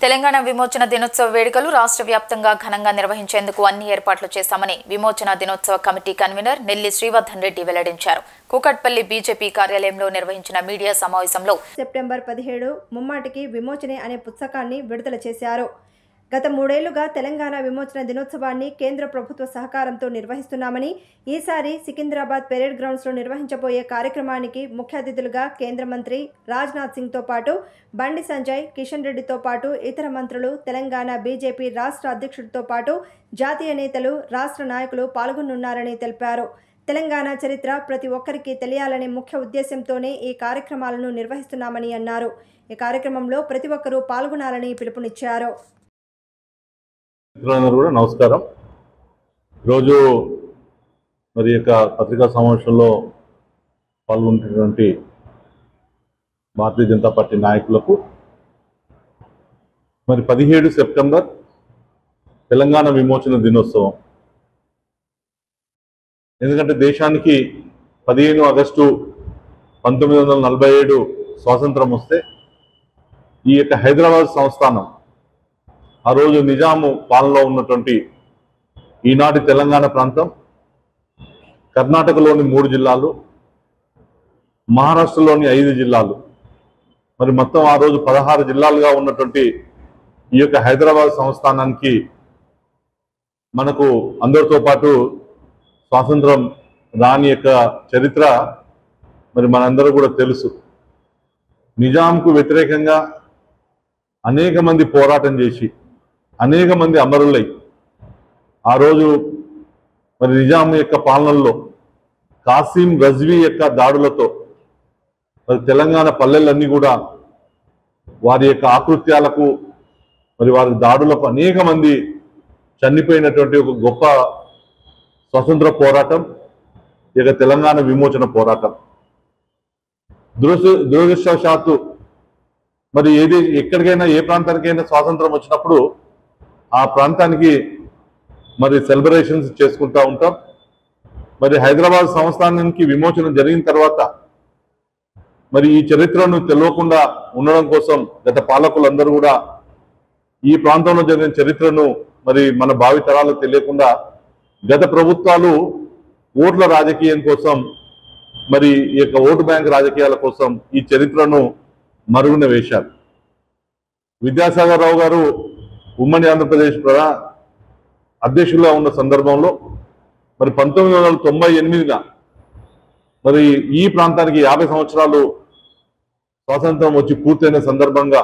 తెలంగాణ విమోచన దినోత్సవ వేడుకలు రాష్ట్ర వ్యాప్తంగా ఘనంగా నిర్వహించేందుకు అన్ని ఏర్పాట్లు చేశామని విమోచన దినోత్సవ కమిటీ కన్వీనర్ నెల్లి శ్రీవర్ధన్ రెడ్డి వెల్లడించారు. కూకట్పల్లి బీజేపీ కార్యాలయంలో నిర్వహించిన మీడియా సమావేశంలో సెప్టెంబర్ 17 ముమ్మాటికి విమోచనే అనే పుస్తకాన్ని విడుదల చేశారు. గత 3 ఏళ్లుగా తెలంగాణ విమోచన దినోత్సవాన్ని కేంద్ర ప్రభుత్వ సహకారంతో నిర్వహిస్తున్నామని, ఈసారి సికింద్రాబాద్ పెరేడ్ గ్రౌండ్స్లో నిర్వహించబోయే కార్యక్రమానికి ముఖ్య అతిథులుగా కేంద్ర మంత్రి రాజ్నాథ్ సింగ్తో పాటు బండి సంజయ్, కిషన్ రెడ్డితో పాటు ఇతర మంత్రులు, తెలంగాణ బీజేపీ రాష్ట్ర అధ్యక్షుడితో పాటు జాతీయ నేతలు, రాష్ట్ర నాయకులు పాల్గొనున్నారని తెలిపారు. తెలంగాణ చరిత్ర ప్రతి ఒక్కరికి తెలియాలనే ముఖ్య ఉద్దేశంతోనే ఈ కార్యక్రమాలను నిర్వహిస్తున్నామని అన్నారు. ఈ కార్యక్రమంలో ప్రతి ఒక్కరూ పాల్గొనాలని పిలుపునిచ్చారు. కూడా నమస్కారం. ఈరోజు మరి యొక్క పత్రికా సమావేశంలో పాల్గొంటున్నటువంటి భారతీయ జనతా పార్టీ నాయకులకు మరి 17 సెప్టెంబర్ తెలంగాణ విమోచన దినోత్సవం. ఎందుకంటే దేశానికి 15 ఆగస్టు 1947 స్వాతంత్రం వస్తే ఈ యొక్క హైదరాబాద్ సంస్థానం ఆ రోజు నిజాము పాలనలో ఉన్నటువంటి ఈనాటి తెలంగాణ ప్రాంతం, కర్ణాటకలోని 3 జిల్లాలు, మహారాష్ట్రలోని 5 జిల్లాలు, మరి మొత్తం ఆ రోజు 16 జిల్లాలుగా ఉన్నటువంటి ఈ యొక్క హైదరాబాద్ సంస్థానానికి మనకు అందరితో పాటు స్వాతంత్రం రాని యొక్క చరిత్ర మరి మనందరూ కూడా తెలుసు. నిజాంకు వ్యతిరేకంగా అనేక మంది పోరాటం చేసి అనేక మంది అమరులై ఆ రోజు మరి నిజాం యొక్క పాలనలో కాసిం రజ్వీ యొక్క దాడులతో మరి తెలంగాణ పల్లెలన్నీ కూడా వారి యొక్క ఆకృత్యాలకు మరి వారి దాడులకు అనేక మంది చనిపోయినటువంటి ఒక గొప్ప స్వతంత్ర పోరాటం ఇక తెలంగాణ విమోచన పోరాటం. దురదృష్టవశాత్తు మరి ఎక్కడికైనా ఏ ప్రాంతానికైనా స్వాతంత్రం వచ్చినప్పుడు ఆ ప్రాంతానికి మరి సెలబ్రేషన్స్ చేసుకుంటూ ఉంటాం. మరి హైదరాబాద్ సంస్థానానికి విమోచన జరిగిన తర్వాత మరి ఈ చరిత్రను తెలియకుండా ఉండడం కోసం గత పాలకులందరూ కూడా ఈ ప్రాంతంలో జరిగిన చరిత్రను మరి మన భావితరాలకు తెలియకుండా గత ప్రభుత్వాలు ఓట్ల రాజకీయం కోసం మరి ఈ యొక్క ఓటు బ్యాంక్ రాజకీయాల కోసం ఈ చరిత్రను మరుగున వేశారు. విద్యాసాగర్ రావు గారు ఉమ్మడి ఆంధ్రప్రదేశ్ అధ్యక్షులుగా ఉన్న సందర్భంలో మరి 1998 మరి ఈ ప్రాంతానికి 50 సంవత్సరాలు స్వాతంత్రం వచ్చి పూర్తయిన సందర్భంగా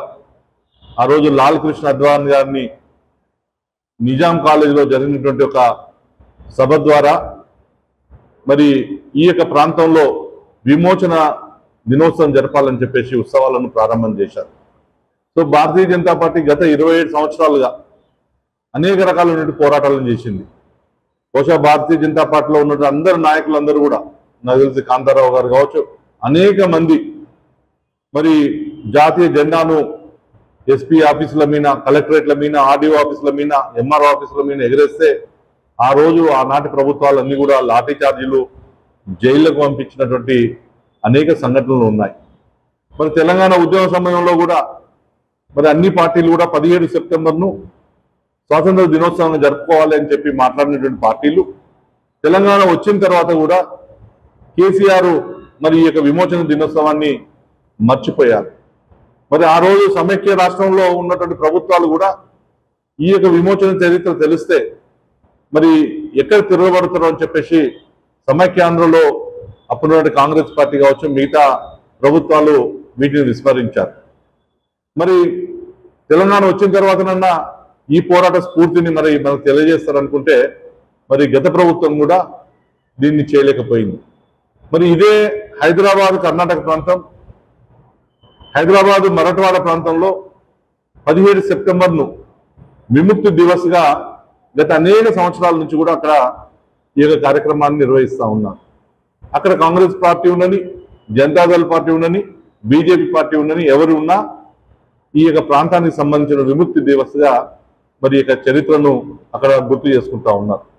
ఆ రోజు లాల్ కృష్ణ అద్వానీ గారిని నిజాం కాలేజీలో జరిగినటువంటి ఒక సభ ద్వారా మరి ఈ యొక్క ప్రాంతంలో విమోచన దినోత్సవం జరపాలని చెప్పేసి ఉత్సవాలను ప్రారంభం చేశారు. సో భారతీయ జనతా పార్టీ గత 27 సంవత్సరాలుగా అనేక రకాలైన పోరాటాలను చేసింది. బహుశా భారతీయ జనతా పార్టీలో ఉన్న అందరు నాయకులందరూ కూడా నాకు తెలిసి కాంతారావు గారు కావచ్చు, అనేక మంది మరి జాతీయ జెండాను ఎస్పీ ఆఫీసుల మీద, కలెక్టరేట్ల మీద, ఆర్డీఓ ఆఫీసుల మీద, ఎంఆర్ఓ ఆఫీసుల మీద ఎగరేస్తే ఆ రోజు ఆనాటి ప్రభుత్వాలన్నీ కూడా లాఠీ చార్జీలు, జైళ్లకు పంపించినటువంటి అనేక సంఘటనలు ఉన్నాయి. మరి తెలంగాణ ఉద్యమ సమయంలో కూడా మరి అన్ని పార్టీలు కూడా 17 సెప్టెంబర్ను స్వాతంత్ర దినోత్సవంగా జరుపుకోవాలి అని చెప్పి మాట్లాడినటువంటి పార్టీలు తెలంగాణ వచ్చిన తర్వాత కూడా కేసీఆర్ మరి ఈ యొక్క విమోచన దినోత్సవాన్ని మర్చిపోయారు. మరి ఆ రోజు సమైక్య రాష్ట్రంలో ఉన్నటువంటి ప్రభుత్వాలు కూడా ఈ యొక్క విమోచన చరిత్ర తెలిస్తే మరి ఎక్కడ తిరగబడతారో అని చెప్పేసి సమైక్యాంధ్రలో అప్పుడున్నటువంటి కాంగ్రెస్ పార్టీ కావచ్చు, మిగతా ప్రభుత్వాలు వీటిని విస్మరించారు. మరి తెలంగాణ వచ్చిన తర్వాతనన్నా ఈ పోరాట స్ఫూర్తిని మరి మనకు తెలియజేస్తారనుకుంటే మరి గత ప్రభుత్వం కూడా దీన్ని చేయలేకపోయింది. మరి ఇదే హైదరాబాద్ కర్ణాటక ప్రాంతం, హైదరాబాద్ మరాఠవాడ ప్రాంతంలో 17 సెప్టెంబర్ను విముక్తి దివస్గా గత అనేక సంవత్సరాల నుంచి కూడా అక్కడ ఈ యొక్క కార్యక్రమాన్ని నిర్వహిస్తూ ఉన్నారు. అక్కడ కాంగ్రెస్ పార్టీ ఉండని, జనతాదళ్ పార్టీ ఉండని, బీజేపీ పార్టీ ఉండని, ఎవరు ఉన్నా ఈ యొక్క ప్రాంతానికి సంబంధించిన విముక్తి దివస్గా మరి యొక్క చరిత్రను అక్కడ గుర్తు చేసుకుంటా ఉన్నారు.